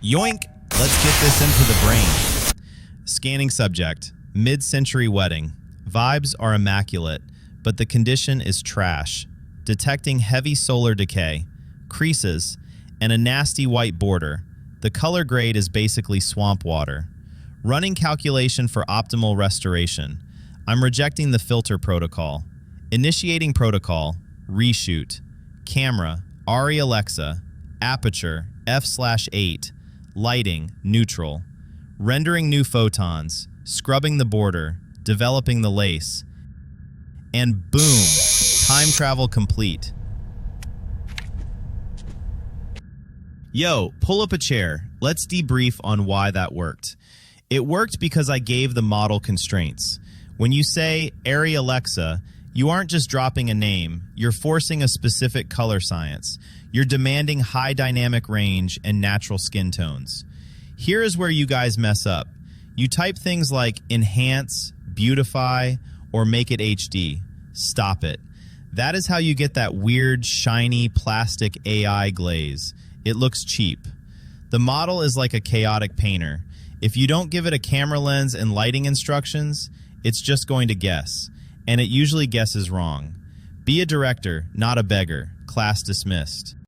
Yoink! Let's get this into the brain. Scanning subject. Mid-century wedding. Vibes are immaculate, but the condition is trash. Detecting heavy solar decay, creases, and a nasty white border. The color grade is basically swamp water. Running calculation for optimal restoration. I'm rejecting the filter protocol. Initiating protocol. Reshoot. Camera. Arri Alexa. Aperture. f/8. Lighting. Neutral. Rendering new photons. Scrubbing the border. Developing the lace. And boom! Time travel complete. Yo, pull up a chair. Let's debrief on why that worked. It worked because I gave the model constraints. When you say, Arri Alexa, you aren't just dropping a name, you're forcing a specific color science. You're demanding high dynamic range and natural skin tones. Here is where you guys mess up. You type things like enhance, beautify, or make it HD. Stop it. That is how you get that weird, shiny, plastic AI glaze. It looks cheap. The model is like a chaotic painter. If you don't give it a camera lens and lighting instructions, it's just going to guess. And it usually guesses wrong. Be a director, not a beggar. Class dismissed.